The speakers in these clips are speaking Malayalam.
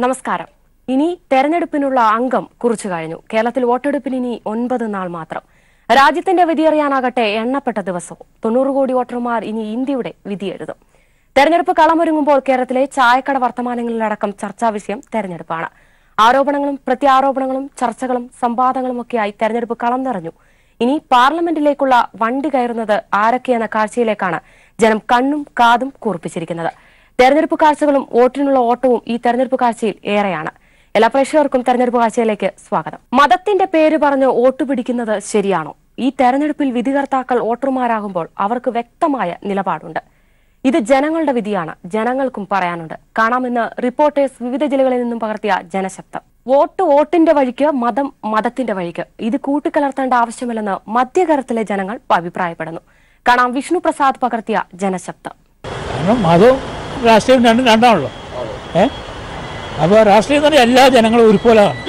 നമസ്കാരം. ഇനി തെരഞ്ഞെടുപ്പിനുള്ള അംഗം കുറിച്ചു കഴിഞ്ഞു. കേരളത്തിൽ വോട്ടെടുപ്പിന് ഇനി 9 നാൾ മാത്രം. രാജ്യത്തിന്റെ വിധിയറിയാനാകട്ടെ എണ്ണപ്പെട്ട ദിവസവും. 90 കോടി വോട്ടർമാർ ഇനി ഇന്ത്യയുടെ വിധിയെഴുതും. തെരഞ്ഞെടുപ്പ് കളമൊരുങ്ങുമ്പോൾ കേരളത്തിലെ ചായക്കട വർത്തമാനങ്ങളിലടക്കം ചർച്ചാ വിഷയം തെരഞ്ഞെടുപ്പാണ്. ആരോപണങ്ങളും പ്രത്യാരോപണങ്ങളും ചർച്ചകളും സംവാദങ്ങളും ഒക്കെയായി തെരഞ്ഞെടുപ്പ് കളം നിറഞ്ഞു. ഇനി പാർലമെന്റിലേക്കുള്ള വണ്ടി കയറുന്നത് ആരൊക്കെയെന്ന കാഴ്ചയിലേക്കാണ് ജനം കണ്ണും കാതും കൂർപ്പിച്ചിരിക്കുന്നത്. തെരഞ്ഞെടുപ്പ് കാഴ്ചകളും വോട്ടിനുള്ള ഓട്ടവും ഈ തെരഞ്ഞെടുപ്പ് കാഴ്ചയിൽ ഏറെയാണ്. എല്ലാ പ്രേക്ഷകർക്കും തെരഞ്ഞെടുപ്പ് കാഴ്ചയിലേക്ക് സ്വാഗതം. മതത്തിന്റെ പേര് പറഞ്ഞ് വോട്ട് പിടിക്കുന്നത് ശരിയാണോ? ഈ തെരഞ്ഞെടുപ്പിൽ വിധികർത്താക്കൾ വോട്ടർമാരാകുമ്പോൾ അവർക്ക് വ്യക്തമായ നിലപാടുണ്ട്. ഇത് ജനങ്ങളുടെ വിധിയാണ്, ജനങ്ങൾക്കും പറയാനുണ്ട്. കാണാമെന്ന് റിപ്പോർട്ടേഴ്സ് വിവിധ ജില്ലകളിൽ നിന്നും പകർത്തിയ ജനശബ്ദം. വോട്ട് വോട്ടിന്റെ വഴിക്ക്, മതം മതത്തിന്റെ വഴിക്ക്. ഇത് കൂട്ടിക്കലർത്തേണ്ട ആവശ്യമില്ലെന്ന് മധ്യകരത്തിലെ ജനങ്ങൾ അഭിപ്രായപ്പെടുന്നു. കാണാം വിഷ്ണു പ്രസാദ് പകർത്തിയ ജനശബ്ദം. മതവും രാഷ്ട്രീയം രണ്ടാണല്ലോ. അപ്പോൾ രാഷ്ട്രീയം തന്നെ എല്ലാ ജനങ്ങളും ഒരുപോലെയാണ്.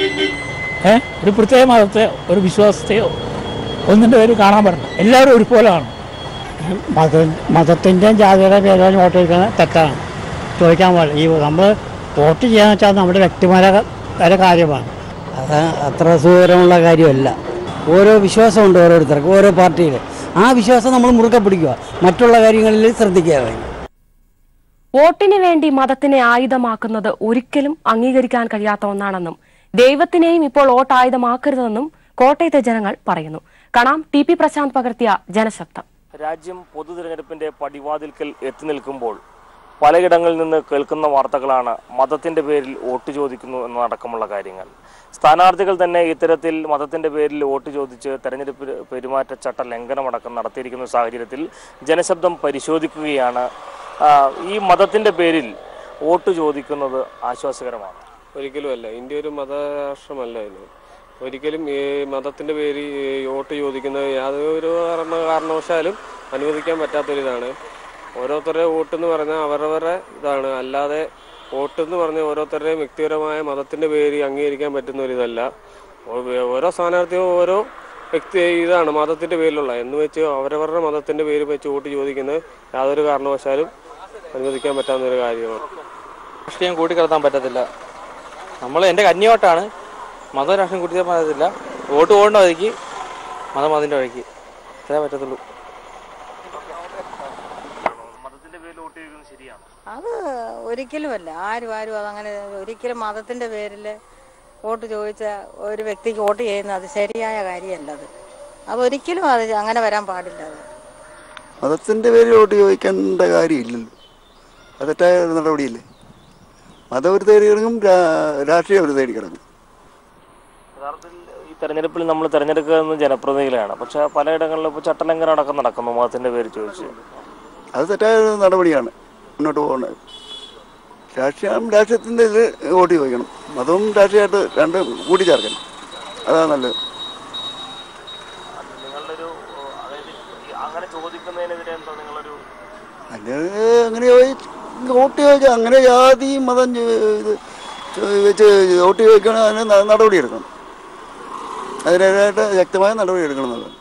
ഒരു പ്രത്യേക മതത്തെ ഒരു വിശ്വാസത്തെയോ ഒന്നിൻ്റെ പേര് കാണാൻ പറ്റില്ല. എല്ലാവരും ഒരുപോലെയാണ്. മതത്തിൻ്റെയും ജാതിയുടെ പേരിൽ വോട്ട് ചോദിക്കുന്നത് തെറ്റാണ്, ചോദിക്കാൻ പാടില്ല. ഈ നമ്മൾ വോട്ട് ചെയ്യാന്ന് വെച്ചാൽ നമ്മുടെ വ്യക്തിപരമായ കാര്യമാണ്. അത് അത്ര സുഖകരമുള്ള കാര്യമല്ല. ഓരോ വിശ്വാസമുണ്ട് ഓരോരുത്തർക്കും, ഓരോ പാർട്ടിയിൽ. ആ വിശ്വാസം നമ്മൾ മുറുകെ പിടിക്കുക, മറ്റുള്ള കാര്യങ്ങളിൽ ശ്രദ്ധിക്കാതെ. വോട്ടിന് വേണ്ടി മതത്തിനെ ആയുധമാക്കുന്നത് ഒരിക്കലും അംഗീകരിക്കാൻ കഴിയാത്ത ഒന്നാണെന്നും ദൈവത്തിനെയും ഇപ്പോൾ വോട്ട് ആയുധമാക്കരുതെന്നും കോട്ടയത്തെ ജനങ്ങൾ പറയുന്നു. കാണാം ടി.പി. പ്രശാന്ത് പകർത്തിയ ജനശബ്ദം. രാജ്യം പൊതു തിരഞ്ഞെടുപ്പിന്റെ പടിവാതിൽക്കൽ എത്തി നിൽക്കുമ്പോൾ പലയിടങ്ങളിൽ നിന്ന് കേൾക്കുന്ന വാർത്തകളാണ് മതത്തിന്റെ പേരിൽ വോട്ട് ചോദിക്കുന്നു എന്നതടക്കമുള്ള കാര്യങ്ങൾ. സ്ഥാനാർത്ഥികൾ തന്നെ ഇത്തരത്തിൽ മതത്തിന്റെ പേരിൽ വോട്ട് ചോദിച്ച് തെരഞ്ഞെടുപ്പ് പെരുമാറ്റച്ചട്ട ലംഘനമടക്കം നടത്തിയിരിക്കുന്ന സാഹചര്യത്തിൽ ജനശബ്ദം പരിശോധിക്കുകയാണ്. ഈ മതത്തിന്റെ പേരിൽ വോട്ട് ചോദിക്കുന്നത് ആശ്വാസകരമാണ്? ഒരിക്കലുമല്ല. ഇന്ത്യ ഒരു മതരാഷ്ട്രമല്ല. ഒരിക്കലും ഈ മതത്തിന്റെ പേരിൽ വോട്ട് ചോദിക്കുന്നത് യാതൊരു കാരണവശാലും അനുവദിക്കാൻ പറ്റാത്തൊരിതാണ്. ഓരോരുത്തരുടെ വോട്ട് എന്ന് പറഞ്ഞാൽ അവരവരുടെ ഇതാണ്. അല്ലാതെ വോട്ട് എന്ന് പറഞ്ഞാൽ ഓരോരുത്തരുടെയും വ്യക്തിപരമായ മതത്തിന്റെ പേര് അംഗീകരിക്കാൻ പറ്റുന്ന ഒരിതല്ല. ഓരോ സ്ഥാനാർത്ഥിയും ഓരോ വ്യക്തി ഇതാണ് മതത്തിന്റെ പേരിലുള്ള എന്ന് വെച്ച് അവരവരുടെ മതത്തിന്റെ പേര് വെച്ച് വോട്ട് ചോദിക്കുന്നത് യാതൊരു കാരണവശാലും അനുവദിക്കാൻ പറ്റാവുന്ന ഒരു കാര്യമാണ്. രാഷ്ട്രീയം കൂട്ടിക്കലർത്താൻ പറ്റത്തില്ല. എൻ്റെ കന്നിവോട്ടാണ്. മതം രാഷ്ട്രീയം കൂട്ടിക്കാൻ പറ്റത്തില്ല. വോട്ട് പോകേണ്ട വഴിക്ക്, മതം അതിൻ്റെ വഴിക്ക്. അതേ പറ്റത്തുള്ളൂ. അത് ഒരിക്കലുമല്ല. ആരും അതങ്ങനെ ഒരിക്കലും മതത്തിന്റെ പേരിൽ വോട്ട് ചോദിച്ച ഒരു വ്യക്തിക്ക് വോട്ട് ചെയ്യുന്നത് അത് ശരിയായ കാര്യമല്ല. അതൊരിക്കലും അത് അങ്ങനെ വരാൻ പാടില്ല. മതത്തിന്റെ പേരിൽ വോട്ട് ചോദിക്കേണ്ട കാര്യമില്ലല്ലോ. അത് തെറ്റായ നടപടിയില്ലേ? മതം ഒരു തേടി കിടക്കും, രാഷ്ട്രീയം ഒരു തേടി കിടക്കും. യഥാർത്ഥത്തിൽ ഈ തെരഞ്ഞെടുപ്പിൽ നമ്മൾ തെരഞ്ഞെടുക്കുന്ന ജനപ്രതിനിധികളെയാണ്. പക്ഷെ പലയിടങ്ങളിലും ഇപ്പോൾ ചട്ടലംഘനം അടക്കം നടക്കുന്നു മതത്തിന്റെ പേര് ചോദിച്ച്. അത് തെറ്റായ നടപടിയാണ്. മുന്നോട്ട് പോകേണ്ടത് രാഷ്ട്രീയത്തിന്റെ ഇത് വോട്ട് ചോദിക്കണം. മതവും രാഷ്ട്രീയമായിട്ട് രണ്ടും കൂട്ടിച്ചേർക്കണം. അതാണ് നല്ലത്. അങ്ങനെ വോട്ട് ചോദിച്ചാൽ അങ്ങനെ ജാതി മതം ഇത് വെച്ച് വോട്ട് ചോദിക്കണം. അതിന് നടപടി എടുക്കണം. അതിനായിട്ട് ശക്തമായ നടപടി എടുക്കണം എന്നുള്ളത്.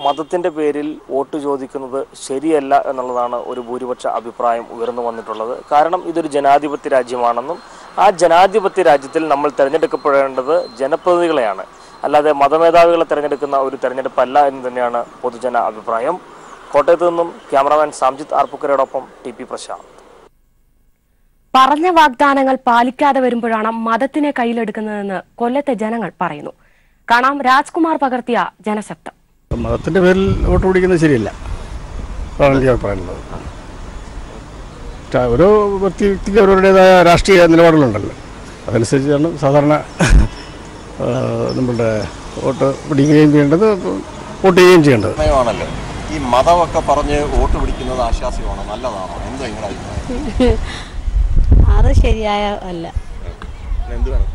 മതത്തിന്റെ പേരിൽ വോട്ട് ചോദിക്കുന്നത് ശരിയല്ല എന്നുള്ളതാണ് ഒരു ഭൂരിപക്ഷ അഭിപ്രായം ഉയർന്നു വന്നിട്ടുള്ളത്. കാരണം ഇതൊരു ജനാധിപത്യ രാജ്യമാണെന്നും ആ ജനാധിപത്യ രാജ്യത്തിൽ നമ്മൾ തിരഞ്ഞെടുക്കപ്പെടേണ്ടത് ജനപ്രതിനിധികളെയാണ്, അല്ലാതെ മതമേധാവികളെ തിരഞ്ഞെടുക്കുന്ന ഒരു തെരഞ്ഞെടുപ്പല്ല എന്ന് തന്നെയാണ് പൊതുജന അഭിപ്രായം. കോട്ടയത്ത് നിന്നും ക്യാമറാമാൻ സാംജിത്ത് ആർപ്പുക്കരയോടൊപ്പം ടി.പി. പ്രശാന്ത്. പറഞ്ഞ വാഗ്ദാനങ്ങൾ പാലിക്കാതെ വരുമ്പോഴാണ് മതത്തിനെ കയ്യിലെടുക്കുന്നതെന്ന് കൊല്ലത്തെ ജനങ്ങൾ പറയുന്നു. കാണാം രാജ്കുമാർ പകർത്തിയ ജനശബ്ദം. മതത്തിന്റെ പേരിൽ വോട്ട് പിടിക്കുന്നത് ശരിയല്ല, എനിക്ക് പറയാനുള്ളത്. ഓരോ വ്യക്തിക്ക് അവരുടേതായ രാഷ്ട്രീയ നിലപാടുകളുണ്ടല്ലോ. അതനുസരിച്ചാണ് സാധാരണ നമ്മളുടെ വോട്ട് പിടിക്കുകയും ചെയ്യേണ്ടത്, വോട്ട് ചെയ്യുകയും ചെയ്യേണ്ടത്. ആണല്ലോ ഈ മതമൊക്കെ പറഞ്ഞ് വോട്ട് പിടിക്കുന്നത് ആശ്വാസമാണോ, നല്ലതാണോ? എന്താ നിങ്ങളുടെ അഭിപ്രായം? അത് ശരിയായ അല്ല. എന്തുവാണ്?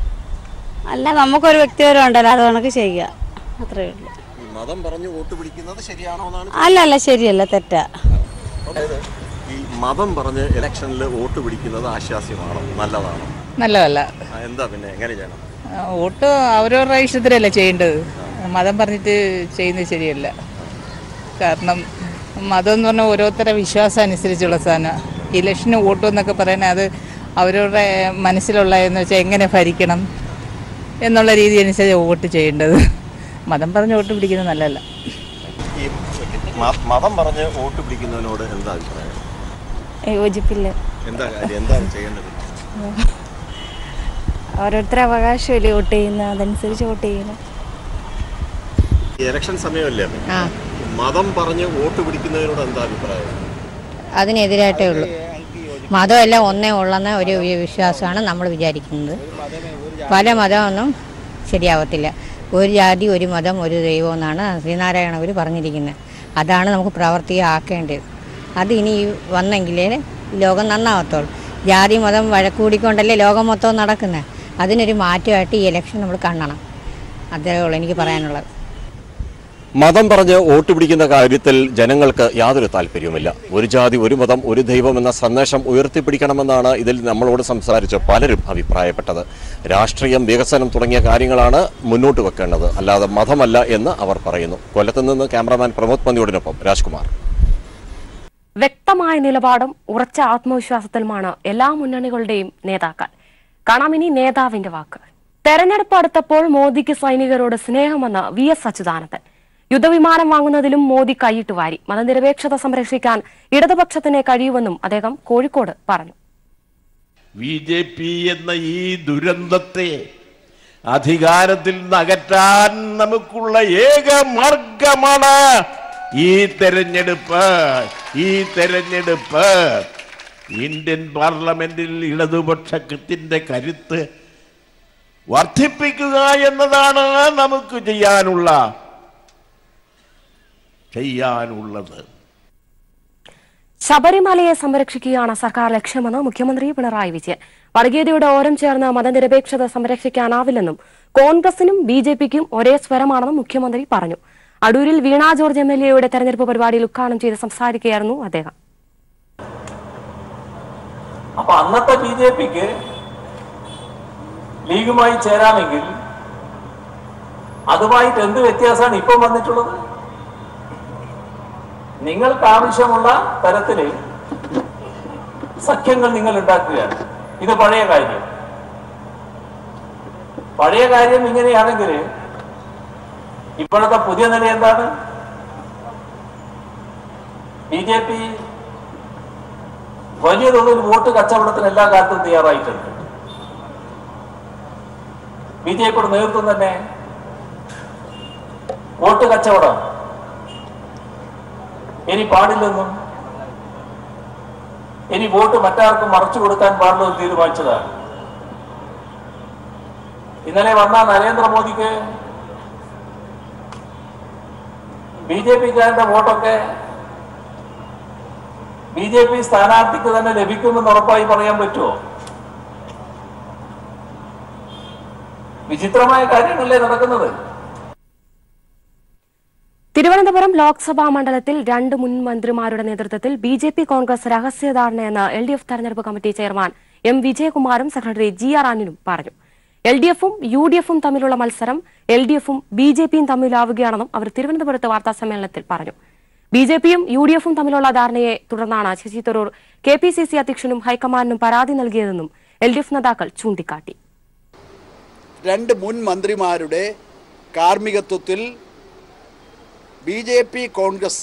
അല്ല, നമുക്കൊരു വ്യക്തിപരം ഉണ്ടല്ലോ, അത് കണക്ക് ചെയ്യുക, അത്രയേ ഉള്ളൂ. മതം പറഞ്ഞ് വോട്ട് പിടിക്കുന്നത് ശരിയാണോ എന്നാണ്? അല്ല, ശരിയല്ല, തെറ്റാ. ഈ മതം പറഞ്ഞ് ഇലക്ഷനിൽ വോട്ട് പിടിക്കുന്നത് ആശ്വാസമാണോ, നല്ലതാണോ? നല്ലതല്ല. എന്താ പിന്നെ എങ്ങനെ ചെയ്യണം? വോട്ട് അവരവരുടെ ഇഷ്ടത്തിലല്ലേ ചെയ്യേണ്ടത്. മതം പറഞ്ഞിട്ട് ചെയ്യുന്നത് ശരിയല്ല. കാരണം മതം എന്ന് പറഞ്ഞാൽ ഓരോരുത്തരുടെ വിശ്വാസം അനുസരിച്ചുള്ള സാധനം. ഇലക്ഷന് വോട്ടും എന്നൊക്കെ പറയുന്നത് അത് അവരവരുടെ മനസ്സിലുള്ള എന്ന് വെച്ചാൽ എങ്ങനെ ഭരിക്കണം എന്നുള്ള രീതി അനുസരിച്ച് വോട്ട് ചെയ്യേണ്ടത്. മതം പറഞ്ഞ് വോട്ട് പിടിക്കുന്നത് നല്ലതല്ല. ഈ മതം പറഞ്ഞ് വോട്ട് പിടിക്കുന്നതിനോട് എന്താ അഭിപ്രായം? യോജിപ്പില്ല. എന്താ കാര്യം? എന്താണ് ചെയ്യേണ്ടത്? ഓരോരുത്തരുടെ അവകാശമല്ലേ വോട്ട് ചെയ്യുന്നത്, അതനുസരിച്ച് വോട്ട് ചെയ്യുന്നത്. ഇലക്ഷൻ സമയമല്ലേ, മതം പറഞ്ഞ് വോട്ട് പിടിക്കുന്നതിനോട് എന്താ അഭിപ്രായം? അതിനെതിരായിട്ടേ ഉള്ളൂ. മതമെല്ലാം ഒന്നേ ഉള്ളെന്ന ഒരു വിശ്വാസമാണ് നമ്മൾ വിചാരിക്കുന്നത്. പല മതമൊന്നും ശരിയാവത്തില്ല. ഒരു ജാതി ഒരു മതം ഒരു ദൈവം എന്നാണ് ശ്രീനാരായണ ഗുരു പറഞ്ഞിരിക്കുന്നത്. അതാണ് നമുക്ക് പ്രവർത്തിയാക്കേണ്ടത്. അത് ഇനി വന്നെങ്കിലേ ലോകം നന്നാവത്തുള്ളൂ. ജാതി മതം വഴക്കൂടിക്കൊണ്ടല്ലേ ലോകം മൊത്തം നടക്കുന്നത്. അതിനൊരു മാറ്റമായിട്ട് ഈ ഇലക്ഷൻ നമ്മൾ കാണണം. അതേ ഉള്ളൂ എനിക്ക് പറയാനുള്ളത്. മതം പറഞ്ഞ് വോട്ട് പിടിക്കുന്ന കാര്യത്തിൽ ജനങ്ങൾക്ക് യാതൊരു താല്പര്യവുമില്ല. ഒരു ജാതി ഒരു മതം ഒരു ദൈവം എന്ന സന്ദേശം ഉയർത്തിപ്പിടിക്കണമെന്നാണ് ഇതിൽ നമ്മളോട് സംസാരിച്ച് പലരും അഭിപ്രായപ്പെട്ടത്. രാഷ്ട്രീയം, വികസനം തുടങ്ങിയ കാര്യങ്ങളാണ് മുന്നോട്ട് വെക്കേണ്ടത്, അല്ലാതെ മതമല്ല എന്ന് അവർ പറയുന്നു. കൊല്ലത്ത് നിന്ന് ക്യാമറാമാൻ പ്രമോദ് പന്തിയോടിനൊപ്പം രാജ്കുമാർ. വ്യക്തമായ നിലപാടും ഉറച്ച ആത്മവിശ്വാസത്തിലുമാണ് എല്ലാ മുന്നണികളുടെയും നേതാക്കൾ. കാണാം ഇനി നേതാവിന്റെ വാക്ക്. തെരഞ്ഞെടുപ്പ് അടുത്തപ്പോൾ മോദിക്ക് സൈനികരോട് സ്നേഹമെന്ന് VS അച്യുതാനന്ദൻ. യുദ്ധവിമാനം വാങ്ങുന്നതിലും മോദി കൈയിട്ട് വാരി. മതനിരപേക്ഷത സംരക്ഷിക്കാൻ ഇടതുപക്ഷത്തിനെ കഴിയുമെന്നും അദ്ദേഹം കോഴിക്കോട് പറഞ്ഞു. BJP എന്ന ഈ ദുരന്തത്തെ അധികാരത്തിൽ നിന്ന് അകറ്റാൻ നമുക്കുള്ള ഏക മാർഗമാണ് ഈ തെരഞ്ഞെടുപ്പ്. ഇന്ത്യൻ പാർലമെന്റിൽ ഇടതുപക്ഷത്തിന്റെ കരുത്ത് വർദ്ധിപ്പിക്കുക എന്നതാണ് നമുക്ക് ചെയ്യാനുള്ളത്. ശബരിമലയെ സംരക്ഷിക്കുകയാണ് സർക്കാർ ലക്ഷ്യമെന്ന് മുഖ്യമന്ത്രി പിണറായി വിജയൻ. വർഗീയതയുടെ ഓരം ചേർന്ന് മതനിരപേക്ഷത സംരക്ഷിക്കാനാവില്ലെന്നും കോൺഗ്രസിനും BJPക്കും ഒരേ സ്വരമാണെന്നും മുഖ്യമന്ത്രി പറഞ്ഞു. അടൂരിൽ വീണ ജോർജ് MLAയുടെ തെരഞ്ഞെടുപ്പ് പരിപാടിയിൽ ഉദ്ഘാടനം ചെയ്ത് സംസാരിക്കുകയായിരുന്നു അദ്ദേഹം. അപ്പൊ അന്നത്തെ BJPക്ക് ലീഗുമായി ചേരാമെങ്കിൽ അതുമായിട്ട് എന്ത് വ്യത്യാസമാണ് ഇപ്പം വന്നിട്ടുള്ളത്? നിങ്ങൾക്ക് ആവശ്യമുള്ള തരത്തില് സഖ്യങ്ങൾ നിങ്ങൾ ഉണ്ടാക്കുകയാണ്. ഇത് പഴയ കാര്യം ഇങ്ങനെയാണെങ്കിൽ ഇപ്പോഴത്തെ പുതിയ നില എന്താണ്? BJP വലിയ തോതിൽ വോട്ട് കച്ചവടത്തിന് എല്ലാ കാലത്തും തയ്യാറായിട്ടുണ്ട്. BJPയുടെ നേതൃത്വം തന്നെ വോട്ട് കച്ചവടം ഇനി പാടില്ലെന്നും ഇനി വോട്ട് മറ്റാർക്കും മറച്ചു കൊടുക്കാൻ പാടില്ലെന്നും തീരുമാനിച്ചതാണ്. ഇന്നലെ വന്ന നരേന്ദ്രമോദിക്ക് BJPക്കാരുടെ വോട്ടൊക്കെ BJP സ്ഥാനാർത്ഥിക്ക് തന്നെ ലഭിക്കുമെന്ന് ഉറപ്പായി പറയാൻ പറ്റുമോ? വിചിത്രമായ കാര്യങ്ങളല്ലേ നടക്കുന്നത്. തിരുവനന്തപുരം ലോക്സഭാ മണ്ഡലത്തിൽ 2 മുൻ മന്ത്രിമാരുടെ നേതൃത്വത്തിൽ BJP കോൺഗ്രസ് രഹസ്യധാരണയെന്ന് LDF തെരഞ്ഞെടുപ്പ് കമ്മിറ്റി ചെയർമാൻ M. വിജയകുമാറും സെക്രട്ടറി GR ആന്റണിയും പറഞ്ഞു. LDFും UDFും തമ്മിലുള്ള മത്സരം LDFും BJPയും തമ്മിലാവുകയാണെന്നും അവർ തിരുവനന്തപുരത്ത് വാർത്താസമ്മേളനത്തിൽ പറഞ്ഞു. BJPയും UDFും തമ്മിലുള്ള ധാരണയെ തുടർന്നാണ് ശശി തരൂർ KPCC അധ്യക്ഷനും ഹൈക്കമാൻഡിനും പരാതി നൽകിയതെന്നും LDF നേതാക്കൾ ചൂണ്ടിക്കാട്ടി. 2 മുൻ മന്ത്രിമാരുടെ കാർമ്മികത്വത്തിൽ BJP കോൺഗ്രസ്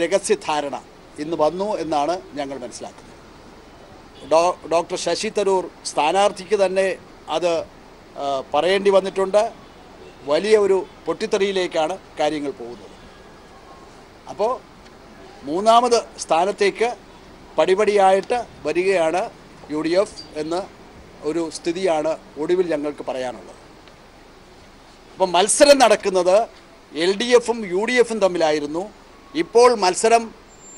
രഹസ്യധാരണ ഇന്ന് വന്നു എന്നാണ് ഞങ്ങൾ മനസ്സിലാക്കുന്നത്. ഡോക്ടർ ശശി തരൂർ സ്ഥാനാർത്ഥിക്ക് തന്നെ അത് പറയേണ്ടി വന്നിട്ടുണ്ട്. വലിയ ഒരു പൊട്ടിത്തെറിയിലേക്കാണ് കാര്യങ്ങൾ പോകുന്നത്. അപ്പോൾ 3ാമത് സ്ഥാനത്തേക്ക് പടിപടിയായിട്ട് വരികയാണ് UDF എന്ന ഒരു സ്ഥിതിയാണ് ഒടുവിൽ ഞങ്ങൾക്ക് പറയാനുള്ളത്. അപ്പോൾ മത്സരം നടക്കുന്നത് LDFും UDFും തമ്മിലായിരുന്നു. ഇപ്പോൾ മത്സരം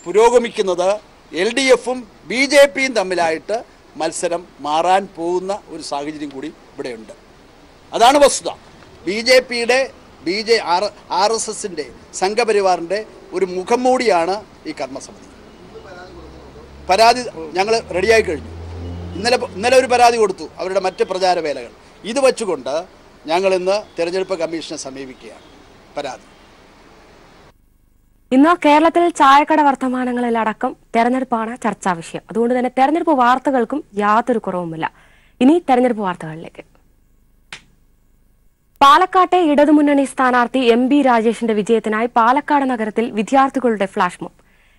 പുരോഗമിക്കുന്നത് LDFും BJPയും തമ്മിലായിട്ട് മത്സരം മാറാൻ പോകുന്ന ഒരു സാഹചര്യം കൂടി ഇവിടെയുണ്ട്. അതാണ് വസ്തുത. BJPയുടെ RSSന്റെ സംഘപരിവാറിൻ്റെ ഒരു മുഖം മൂടിയാണ് ഈ കർമ്മസമിതി. പരാതി ഞങ്ങൾ റെഡിയായി കഴിഞ്ഞു. ഇന്നലെ ഒരു പരാതി കൊടുത്തു, അവരുടെ മറ്റ് പ്രചാരവേലകൾ. ഇത് വച്ചുകൊണ്ട് ഞങ്ങൾ ഇന്ന് തെരഞ്ഞെടുപ്പ് കമ്മീഷനെ സമീപിക്കുകയാണ്. പരാതി ഇന്ന് കേരളത്തിൽ ചായക്കട വർത്തമാനങ്ങളിലടക്കം തെരഞ്ഞെടുപ്പാണ് ചർച്ചാ വിഷയം. അതുകൊണ്ട് തന്നെ തെരഞ്ഞെടുപ്പ് വാർത്തകൾക്കും യാതൊരു കുറവുമില്ല. ഇനി തെരഞ്ഞെടുപ്പ് വാർത്തകളിലേക്ക്. പാലക്കാട്ടെ ഇടതുമുന്നണി സ്ഥാനാർത്ഥി MP രാജേഷിന്റെ വിജയത്തിനായി പാലക്കാട് നഗരത്തിൽ വിദ്യാർത്ഥികളുടെ flash mob.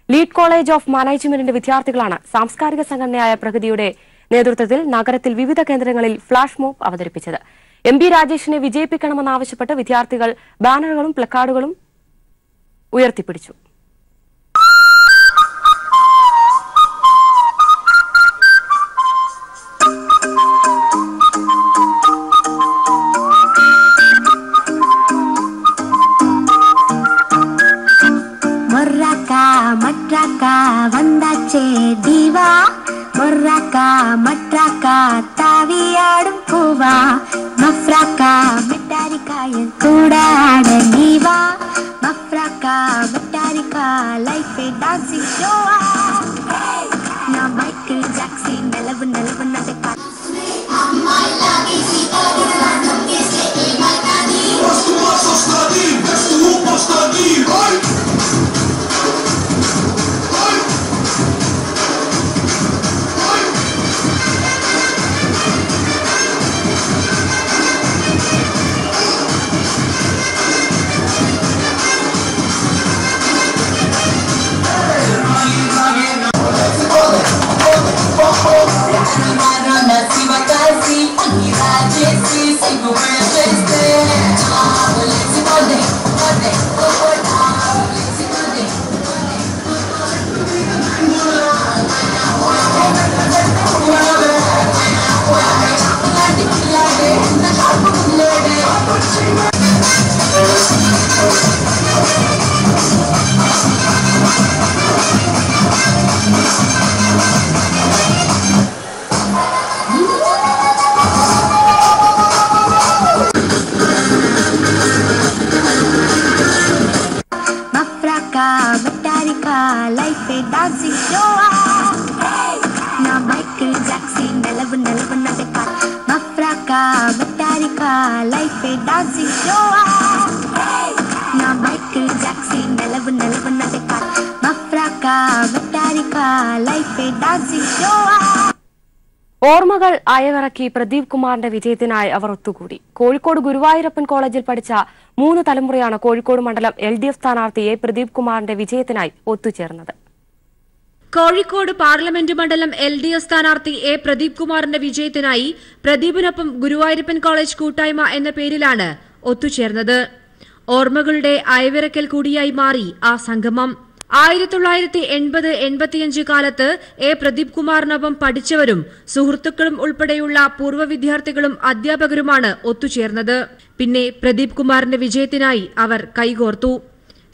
Lead college of മാനേജ്മെന്റിന്റെ വിദ്യാർത്ഥികളാണ് സാംസ്കാരിക സംഘടനയായ പ്രഗതിയുടെ നേതൃത്വത്തിൽ നഗരത്തിൽ വിവിധ കേന്ദ്രങ്ങളിൽ ഫ്ലാഷ് മോബ് അവതരിപ്പിച്ചത്. MP രാജേഷിനെ വിജയിപ്പിക്കണമെന്നാവശ്യപ്പെട്ട് വിദ്യാർത്ഥികൾ ബാനറുകളും പ്ലക്കാർഡുകളും ഉയർത്തിപ്പിടിച്ചു. மட்ராக்கா வந்தாச்சே தீவா மொர்ராக்கா மட்ராக்கா தாவியாடும் பூவா மஃப்ராக்கா மிட்டாரிக்காய கூட ஆட நீவா மஃப்ராக்கா மிட்டாரிக்கா லைஃபே டான்சிங் ஷோவா நான் மைக்கேல் ஜாக்சன் நிலவு நிலவு நடக்கா ഓർമ്മകൾ അയവിറക്കി പ്രദീപ് കുമാറിന്റെ വിജയത്തിനായി അവർ ഒത്തുകൂടി. കോഴിക്കോട് ഗുരുവായൂരപ്പൻ കോളേജിൽ പഠിച്ച 3 തലമുറയാണ് കോഴിക്കോട് മണ്ഡലം LDF സ്ഥാനാർത്ഥി A പ്രദീപ് കുമാറിന്റെ വിജയത്തിനായി ഒത്തുചേർന്നത്. കോഴിക്കോട് പാർലമെന്റ് മണ്ഡലം LDF സ്ഥാനാർത്ഥി A പ്രദീപ് കുമാറിന്റെ വിജയത്തിനായി പ്രദീപിനൊപ്പം ഗുരുവായൂരപ്പൻ കോളേജ് കൂട്ടായ്മ എന്ന പേരിലാണ് ഒത്തുചേർന്നത്. ഓർമ്മകളുടെ അയവിറക്കൽ കൂടിയായി മാറി ആ സംഗമം. 1980-85 കാലത്ത് A പ്രദീപ് കുമാറിനൊപ്പം പഠിച്ചവരും സുഹൃത്തുക്കളും ഉൾപ്പെടെയുള്ള പൂർവ്വ വിദ്യാർത്ഥികളും അധ്യാപകരുമാണ് ഒത്തുചേർന്നത്. പിന്നെ പ്രദീപ് കുമാറിന്റെ വിജയത്തിനായി അവർ കൈകോർത്തു.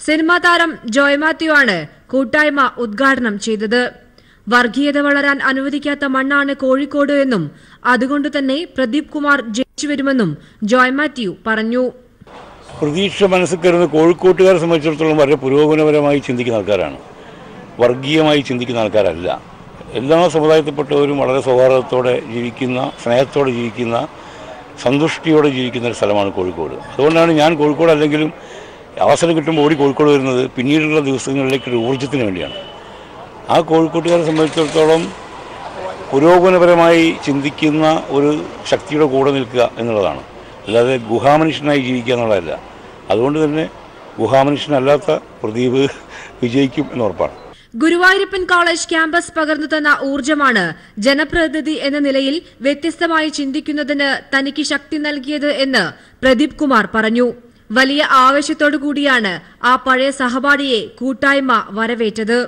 സിനിമാ താരം ജോയ് മാത്യു ആണ് കൂട്ടായ്മ ഉദ്ഘാടനം ചെയ്തത്. വർഗീയത വളരാൻ അനുവദിക്കാത്ത മണ്ണാണ് കോഴിക്കോട് എന്നും അതുകൊണ്ട് തന്നെ പ്രദീപ് കുമാർ ജയിച്ചുവരുമെന്നും ജോയ് മാത്യു പറഞ്ഞു. പ്രതീക്ഷ മനസ്സിൽ കയറുന്ന കോഴിക്കോട്ടുകാരെ സംബന്ധിച്ചിടത്തോളം വളരെ പുരോഗമനപരമായി ചിന്തിക്കുന്ന ആൾക്കാരാണ്, വർഗീയമായി ചിന്തിക്കുന്ന ആൾക്കാരല്ല. എല്ലാ സമുദായത്തിൽപ്പെട്ടവരും വളരെ സൗഹാർദ്ദത്തോടെ ജീവിക്കുന്ന, സ്നേഹത്തോടെ ജീവിക്കുന്ന, സന്തുഷ്ടിയോടെ ജീവിക്കുന്ന ഒരു സ്ഥലമാണ് കോഴിക്കോട്. അതുകൊണ്ടാണ് ഞാൻ കോഴിക്കോട് അല്ലെങ്കിലും അവസരം കിട്ടുമ്പോൾ ഓടി കോഴിക്കോട് വരുന്നത് പിന്നീടുള്ള ദിവസങ്ങളിലേക്കൊരു ഊർജ്ജത്തിന് വേണ്ടിയാണ്. ആ കോഴിക്കോട്ടുകാരെ സംബന്ധിച്ചിടത്തോളം പുരോഗമനപരമായി ചിന്തിക്കുന്ന ഒരു ശക്തിയുടെ കൂടെ നിൽക്കുക എന്നുള്ളതാണ്, അല്ലാതെ ഗുഹാമനുഷ്യനായി ജീവിക്കുക എന്നുള്ളതല്ല. അതുകൊണ്ട് തന്നെ ഗുഹാമനുഷ്യനല്ലാത്ത പ്രദീപ് വിജയിക്കും എന്ന് ഉറപ്പാണ്. ഗുരുവായൂരപ്പൻ കോളേജ് ക്യാമ്പസ് പകർന്നു തന്ന ഊർജ്ജമാണ് ജനപ്രതിനിധി എന്ന നിലയിൽ വ്യത്യസ്തമായി ചിന്തിക്കുന്നതിന് തനിക്ക് ശക്തി നൽകിയത് എന്ന് പ്രദീപ് കുമാർ പറഞ്ഞു. വലിയ ആവേശത്തോടുകൂടിയാണ് ആ പഴയ സഹപാഠിയെ കൂട്ടായ്മ വരവേറ്റത്.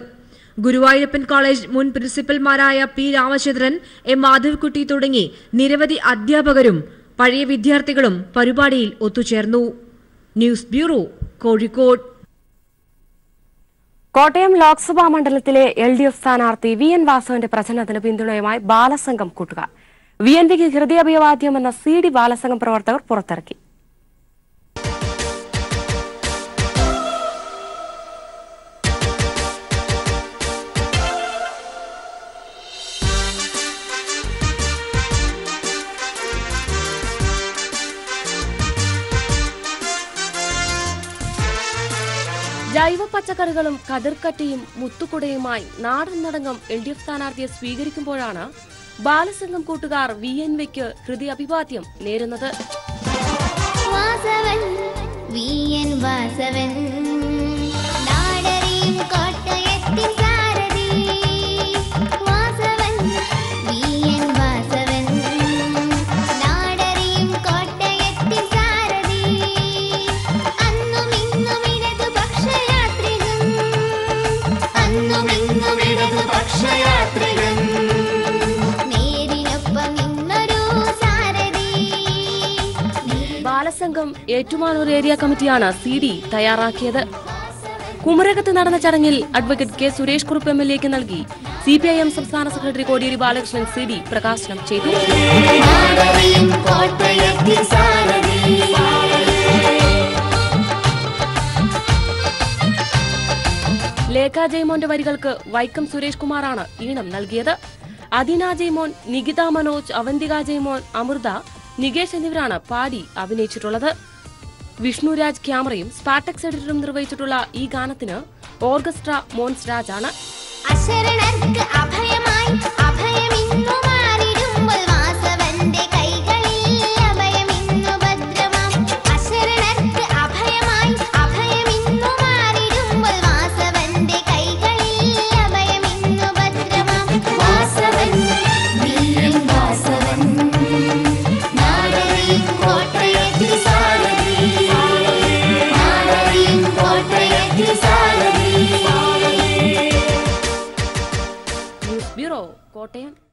ഗുരുവായൂരപ്പൻ കോളേജ് മുൻ പ്രിൻസിപ്പൽമാരായ P രാമചന്ദ്രൻ, M മാധവ്കുട്ടി തുടങ്ങി നിരവധി അധ്യാപകരും പഴയ വിദ്യാർത്ഥികളും പരിപാടിയിൽ ഒത്തുചേർന്നു. News bureau, Kozhikode. കോട്ടയം ലോക്സഭാ മണ്ഡലത്തിലെ LDF സ്ഥാനാർത്ഥി VN വാസവന്റെ പ്രചരണത്തിന് പിന്തുണയുമായി ബാലസംഘം കൂട്ടുകാർ. VNPക്ക് ഹൃദയാഭിവാദ്യം എന്ന CD ബാലസംഘം പ്രവർത്തകർ പുറത്തിറക്കി. ജൈവ പച്ചക്കറികളും കതിർക്കറ്റയും മുത്തുകുടയുമായി നാടൻ നടങ്കം LDF സ്ഥാനാർത്ഥിയെ സ്വീകരിക്കുമ്പോഴാണ് ബാലസംഘം കൂട്ടുകാർ VNVയ്ക്ക് ഹൃദയ അഭിവാദ്യം നേരുന്നത്. ബാലസംഘം ഏറ്റുമാനൂർ ഏരിയ കമ്മിറ്റിയാണ് CD തയ്യാറാക്കിയത്. കുമരകത്ത് നടന്ന ചടങ്ങിൽ അഡ്വക്കേറ്റ് K. സുരേഷ് കുറുപ്പ് MLAക്ക് നൽകി CPIM സംസ്ഥാന സെക്രട്ടറി കോടിയേരി ബാലകൃഷ്ണൻ CD പ്രകാശനം ചെയ്തു. ലേഖ ജയ്മോന്റെ വരികൾക്ക് വൈക്കം സുരേഷ് കുമാറാണ് ഈണം നൽകിയത്. അദീന ജയ്മോൻ, നികിത മനോജ്, അവന്തിക ജയ്മോൻ, അമൃത, നികേഷ് എന്നിവരാണ് പാടി അഭിനയിച്ചിട്ടുള്ളത്. വിഷ്ണുരാജ് ക്യാമറയും സ്പാറ്റക്സ് എഡിറ്ററും നിർവഹിച്ചിട്ടുള്ള ഈ ഗാനത്തിന് ഓർക്കസ്ട്ര മോൻസ് രാജാണ്. News bureau, Kottayam.